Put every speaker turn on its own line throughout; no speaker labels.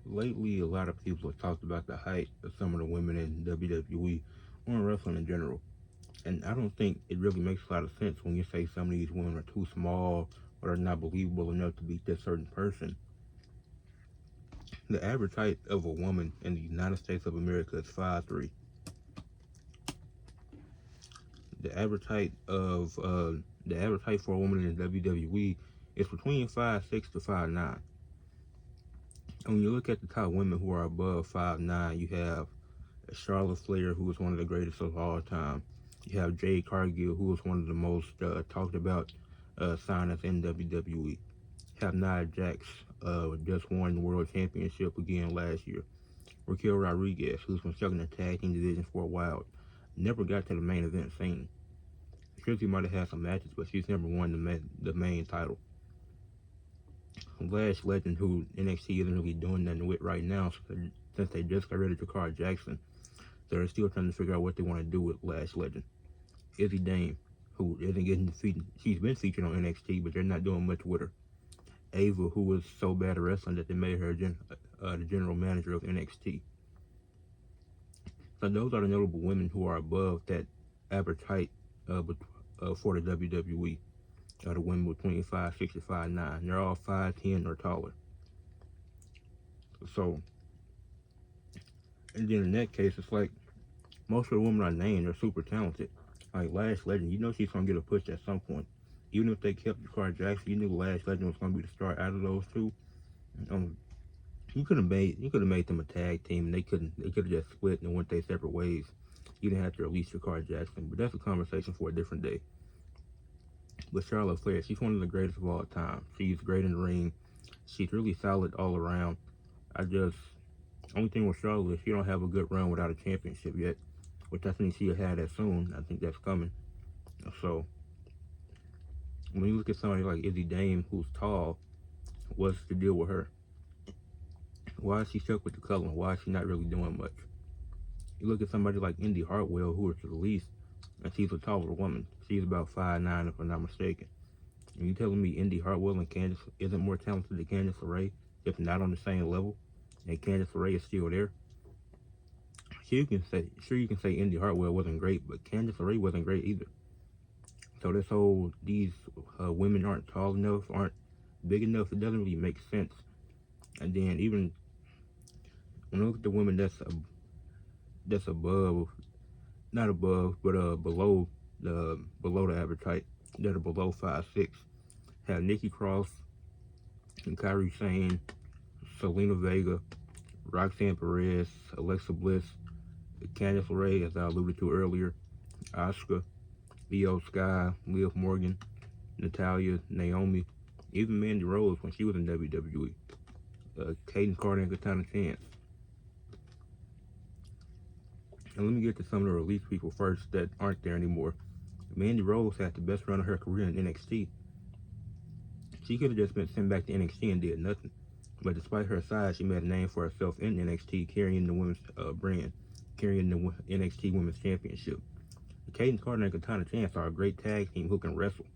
Lately, a lot of people have talked about the height of some of the women in WWE or in wrestling in general. And I don't think it really makes a lot of sense when you say some of these women are too small or are not believable enough to beat this certain person. The average height of a woman in the United States of America is 5'3". The average height of the average height for a woman in WWE is between 5'6" to 5'9". And when you look at the top women who are above 5'9", you have Charlotte Flair, who is one of the greatest of all time. You have Jade Cargill, who is one of the most talked about signings in WWE. You have Nia Jax, just won the World Championship again last year. Raquel Rodriguez, who's been stuck in the tag team division for a while, never got to the main event scene. Sure, she might have had some matches, but she's never won the main title. Lash Legend, who NXT isn't really doing nothing with right now, since they just got rid of Jakar Jackson. So they're still trying to figure out what they want to do with Lash Legend. Izzy Dame, who isn't getting featured. She's been featured on NXT, but they're not doing much with her. Ava, who was so bad at wrestling that they made her the general manager of NXT. So those are the notable women who are above that average height for the WWE. The women between 5'6" and 5'9". They're all 5'10" or taller. So, and then in that case, it's like most of the women I named are super talented. Like Lash Legend, you know she's gonna get a push at some point. Even if they kept Jakar Jackson, you knew Lash Legend was gonna be the star out of those two. Um, you could have made them a tag team, and they could have just split and went their separate ways. You didn't have to release Jakar Jackson, but that's a conversation for a different day. But Charlotte Flair, she's one of the greatest of all time. She's great in the ring. She's really solid all around. I just only thing with Charlotte is she don't have a good run without a championship yet, which I think she'll have that soon. I think that's coming. So when you look at somebody like Izzy Dame, who's tall, what's the deal with her? Why is she stuck with the color? Why is she not really doing much? You look at somebody like Indy Hartwell, who is released, and she's a taller woman. She's about 5'9", if I'm not mistaken. And you telling me Indy Hartwell and Candice isn't more talented than Candice LeRae, if not on the same level, and Candice LeRae is still there? Sure you can say Indy Hartwell wasn't great, but Candice LeRae wasn't great either. So this whole these women aren't tall enough, aren't big enough, it doesn't really make sense. And then even when I look at the women that's above, not above, but below the average height, that are below 5'6", have Nikki Cross and Kyrie Sane, Selena Vega, Roxanne Perez, Alexa Bliss, Candice LeRae, as I alluded to earlier, Asuka, Io Sky, Liv Morgan, Natalia, Naomi, even Mandy Rose when she was in WWE, Kaden Carter and Katana Chance. And let me get to some of the released people first that aren't there anymore. Mandy Rose had the best run of her career in NXT. She could have just been sent back to NXT and did nothing. But despite her size, she made a name for herself in NXT, carrying the women's brand, carrying the NXT Women's Championship. Kaden Carter and Katana Chance are a great tag team who can wrestle.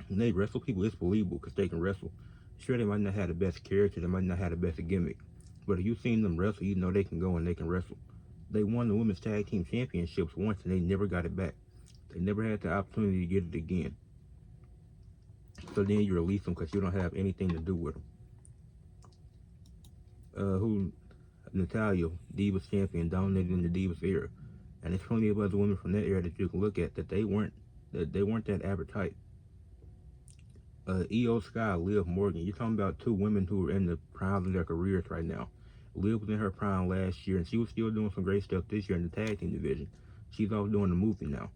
When they wrestle people, it's believable because they can wrestle. Sure, they might not have the best character, they might not have the best gimmick, but if you've seen them wrestle, you know they can go and they can wrestle. They won the Women's Tag Team Championships once and they never got it back. They never had the opportunity to get it again. So then you release them because you don't have anything to do with them. Natalia, Divas champion, dominated in the Divas era, and there's plenty of other women from that era that you can look at that they weren't that average height. Io Sky, Liv Morgan. You're talking about two women who are in the prime of their careers right now. Liv was in her prime last year, and she was still doing some great stuff this year in the tag team division. She's off doing the movie now.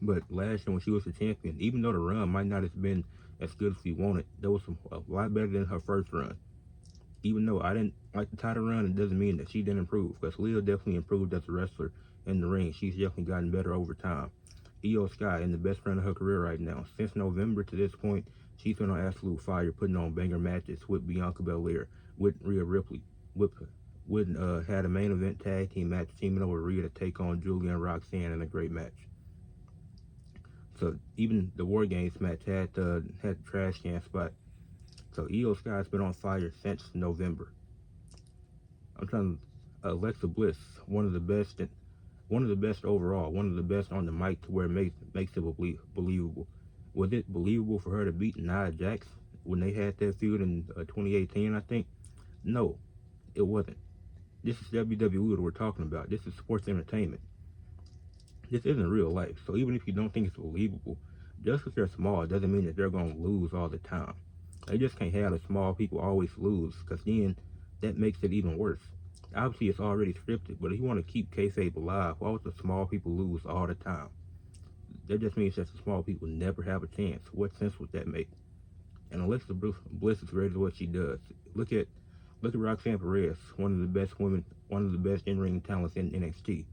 But last year when she was the champion, even though the run might not have been as good as we wanted, that was a lot better than her first run. Even though I didn't like the title run, it doesn't mean that she didn't improve, because Liv definitely improved as a wrestler in the ring. She's definitely gotten better over time. Io Sky in the best run of her career right now. Since November to this point, she's been on absolute fire, putting on banger matches with Bianca Belair, with Rhea Ripley, had a main event tag team match teaming over Rhea to take on Julia and Roxanne in a great match. So even the War Games match had the trash can spot. So Io Sky's been on fire since November. I'm trying to Alexa Bliss, one of the best, one of the best overall, one of the best on the mic to where it makes it believable. Was it believable for her to beat Nia Jax when they had that feud in 2018? I think no, it wasn't. This is WWE that we're talking about. This is sports entertainment. This isn't real life. So even if you don't think it's believable, just because they're small doesn't mean that they're going to lose all the time. They just can't have the small people always lose, because then that makes it even worse. Obviously, it's already scripted, but if you want to keep kayfabe alive, why would the small people lose all the time? That just means that the small people never have a chance. What sense would that make? And Alexa Bliss is great at what she does. Look at Roxanne Perez, one of the best women, one of the best in-ring talents in NXT.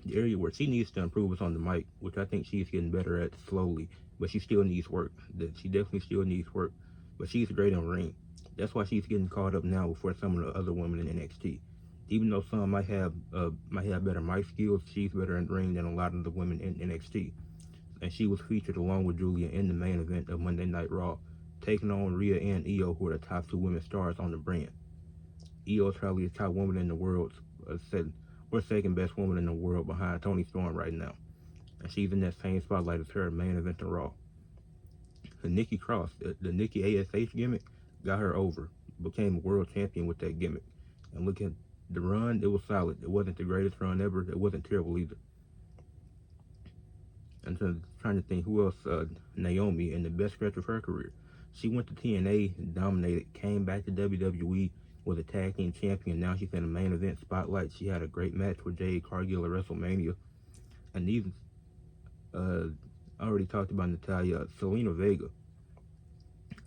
The area where she needs to improve is on the mic, which I think she's getting better at slowly, but she still needs work. She definitely still needs work, but she's great in the ring. That's why she's getting caught up now before some of the other women in NXT. Even though some might have better mic skills, she's better in the ring than a lot of the women in NXT. And she was featured along with Julia in the main event of Monday Night Raw, taking on Rhea and Io, who are the top two women stars on the brand. Io is probably the top woman in the world, or second best woman in the world behind Toni Storm right now. And she's in that same spotlight as her main event of Raw. And Nikki Cross, the Nikki ASH gimmick, got her over, became a world champion with that gimmick. And look at the run, it was solid. It wasn't the greatest run ever. It wasn't terrible either. And so trying to think who else, Naomi, in the best stretch of her career. She went to TNA, dominated, came back to WWE, was a tag team champion. Now she's in a main event spotlight. She had a great match with Jade Cargill at WrestleMania. And these, I already talked about Natalya. Zelina Vega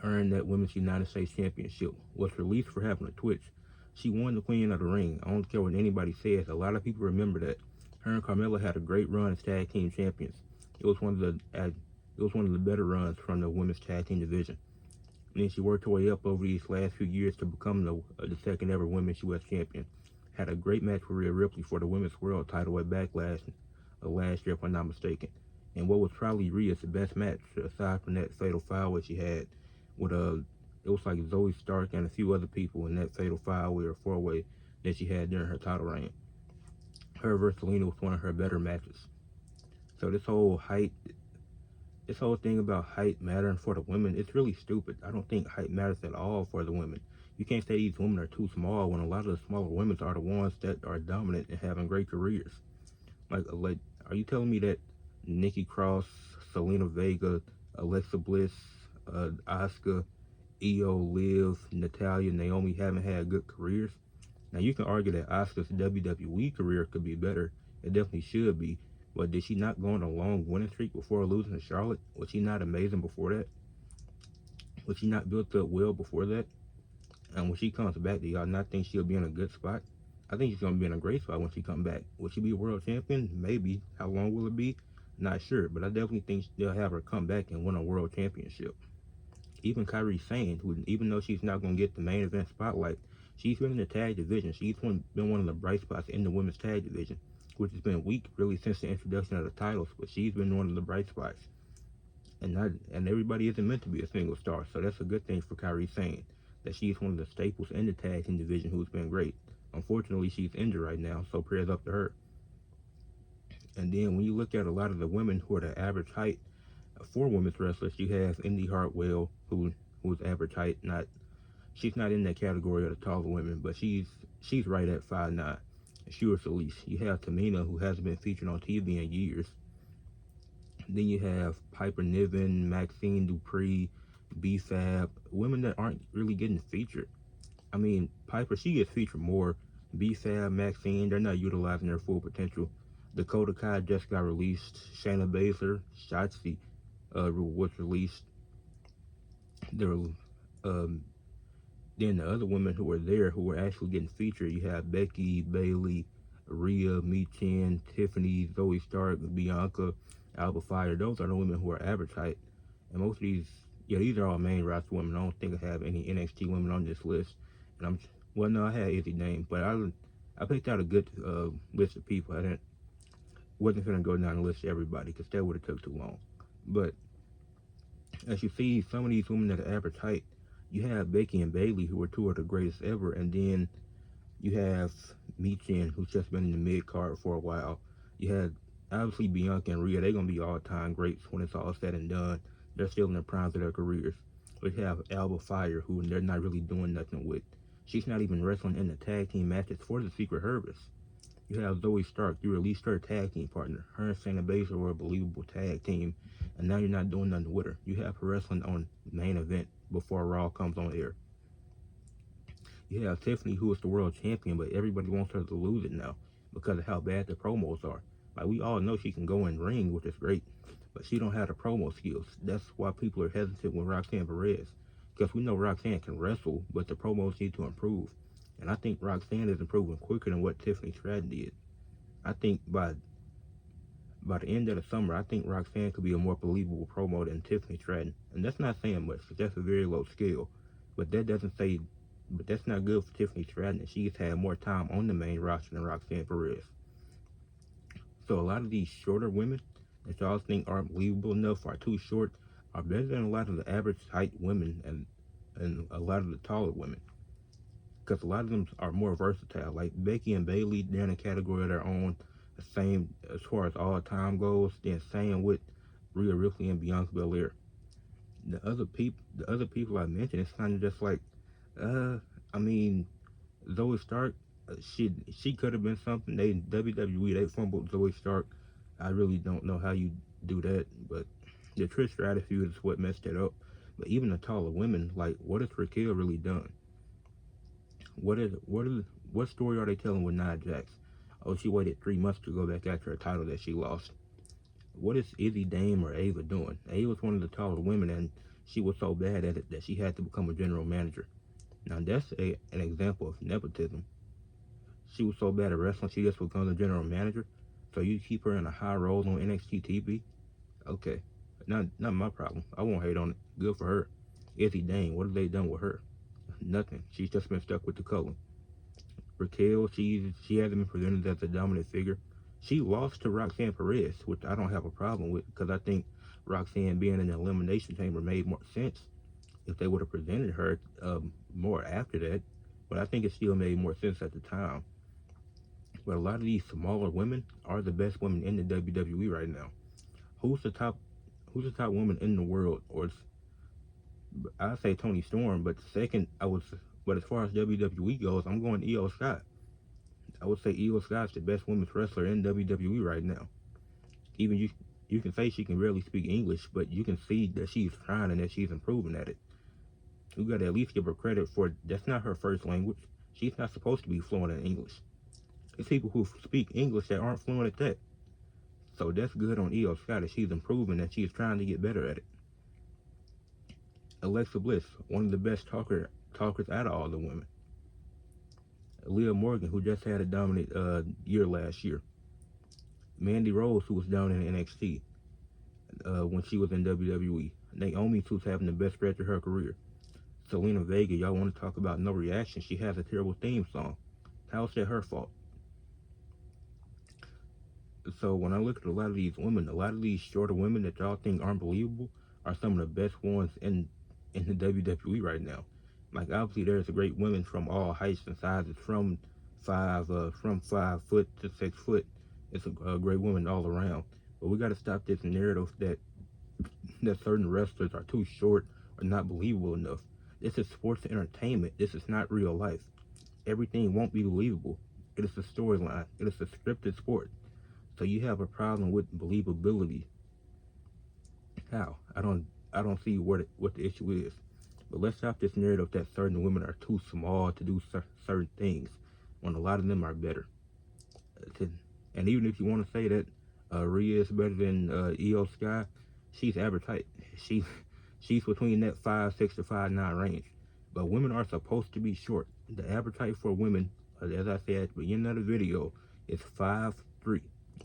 earned that Women's United States Championship, was released for having a twitch. She won the Queen of the Ring. I don't care what anybody says. A lot of people remember that. Her and Carmella had a great run as tag team champions. It was one of the better runs from the women's tag team division. And then she worked her way up over these last few years to become the second ever women's U.S. champion. Had a great match with Rhea Ripley for the women's world title at Backlash last year, if I'm not mistaken. And what was probably Rhea's best match, aside from that fatal foul that she had with it was like Zoe Stark and a few other people in that fatal five-way or four-way that she had during her title reign. Her versus Zelina was one of her better matches. So this whole thing about height mattering for the women, it's really stupid. I don't think height matters at all for the women. You can't say these women are too small when a lot of the smaller women are the ones that are dominant and having great careers. Like, are you telling me that Nikki Cross, Zelina Vega, Alexa Bliss, Asuka, Io, Liv, Natalya, Naomi haven't had good careers? Now you can argue that Asuka's WWE career could be better. It definitely should be. But did she not go on a long winning streak before losing to Charlotte? Was she not amazing before that? Was she not built up well before that? And when she comes back, do y'all not think she'll be in a good spot? I think she's going to be in a great spot when she comes back. Will she be a world champion? Maybe. How long will it be? Not sure. But I definitely think they'll have her come back and win a world championship. Even Kairi Sane, who, even though she's not going to get the main event spotlight, she's been in the tag division. She's been one of the bright spots in the women's tag division, which has been weak really since the introduction of the titles, but she's been one of the bright spots. And everybody isn't meant to be a single star, so that's a good thing for Kairi Sane, that she's one of the staples in the tag team division who's been great. Unfortunately, she's injured right now, so prayers up to her. And then when you look at a lot of the women who are the average height, for women's wrestlers, you have Indy Hartwell, who's average height. She's not in that category of the taller women, but she's right at 5'9". Stuart Solis. You have Tamina, who hasn't been featured on TV in years. Then you have Piper Niven, Maxine Dupree, B-Fab, women that aren't really getting featured. I mean, Piper, she gets featured more. B-Fab, Maxine, they're not utilizing their full potential. Dakota Kai just got released. Shayna Baszler, Shotzi, was released. Then the other women who were there who were actually getting featured, you have Becky, Bayley, Rhea, Michin, Tiffany, Zoe Stark, Bianca, Alba Fire. Those are the women who are average height. And most of these are all main roster women. I don't think I have any NXT women on this list. And I had Izzy Name, but I picked out a good list of people. Wasn't going to go down the list of everybody because that would have took too long. But as you see, some of these women that are average height, You have Becky and Bailey, who are two of the greatest ever, and then you have Michin, who's just been in the mid card for a while. You had obviously Bianca and Rhea. They're gonna be all time greats when it's all said and done. They're still in the primes of their careers. We have Alba Fire, who they're not really doing nothing with. She's not even wrestling in the tag team matches for the Secret Harvest. You have Zoe Stark. You released her tag team partner. Her and Shayna Baszler were a believable tag team, and now you're not doing nothing with her. You have her wrestling on main event before Raw comes on air. You have Tiffany, who is the world champion, but everybody wants her to lose it now because of how bad the promos are. Like, we all know she can go in ring, which is great, but she don't have the promo skills. That's why people are hesitant with Roxanne Perez, because we know Roxanne can wrestle, but the promos need to improve. And I think Roxanne is improving quicker than what Tiffany Stratton did. I think by the end of the summer, I think Roxanne could be a more believable promo than Tiffany Stratton. And that's not saying much, because that's a very low scale. But that's not good for Tiffany Stratton. She's had more time on the main roster than Roxanne Perez. So a lot of these shorter women that y'all think aren't believable enough, are too short, are better than a lot of the average height women and a lot of the taller women. Because a lot of them are more versatile. Like Becky and Bailey, they're in a category of their own. The same as far as all time goes. Then same with Rhea Ripley and Bianca Belair. The other people I mentioned, it's kind of just like, I mean, Zoe Stark, she could have been something. WWE, they fumbled Zoe Stark. I really don't know how you do that, but the Trish Stratus feud is what messed it up. But even the taller women, like, what has Raquel really done? What story are they telling with Nia Jax? Oh, she waited 3 months to go back after a title that she lost. What is Izzy Dame or Ava doing? Ava was one of the taller women, and she was so bad at it that she had to become a general manager. Now that's an example of nepotism. She was so bad at wrestling, she just becomes a general manager. So you keep her in a high role on NXT TV? Okay, not my problem. I won't hate on it. Good for her. Izzy Dane, what have they done with her? Nothing. She's just been stuck with the color. Raquel, she hasn't been presented as a dominant figure. She lost to Roxanne Perez, which I don't have a problem with, because I think Roxanne being in the Elimination Chamber made more sense if they would have presented her more after that. But I think it still made more sense at the time. But a lot of these smaller women are the best women in the WWE right now. Who's the top woman in the world? Or I'd say Toni Storm, but second, but as far as WWE goes, I'm going Io Scott. I would say Io Scott's the best women's wrestler in WWE right now. Even you can say she can barely speak English, but you can see that she's trying and that she's improving at it. You gotta at least give her credit for that's not her first language. She's not supposed to be fluent in English. It's people who speak English that aren't fluent at that. So that's good on Io Scott that she's improving and she's trying to get better at it. Alexa Bliss, one of the best talkers out of all the women. Leah Morgan, who just had a dominant year last year. Mandy Rose, who was down in NXT when she was in WWE. Naomi, who's having the best stretch of her career. Selena Vega, y'all want to talk about no reaction? She has a terrible theme song. How's that her fault? So when I look at a lot of these women, a lot of these shorter women that y'all think aren't believable are some of the best ones in the WWE right now. Like, obviously there's great women from all heights and sizes, from 5 foot to 6 foot. It's a great woman all around. But we got to stop this narrative that certain wrestlers are too short or not believable enough. This is sports entertainment. This is not real life. Everything won't be believable. It is a storyline. It is a scripted sport. So you have a problem with believability. How? I don't see what the issue is. But let's stop this narrative that certain women are too small to do certain things when a lot of them are better. And even if you want to say that Rhea is better than Io Sky, she's average height. She's between that 5'6" to 5'9" range. But women are supposed to be short. The average height for women, as I said at the beginning of the video, is 5'3".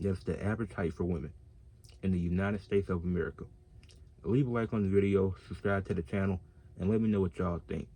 That's the average height for women in the United States of America. Leave a like on the video, subscribe to the channel, and let me know what y'all think.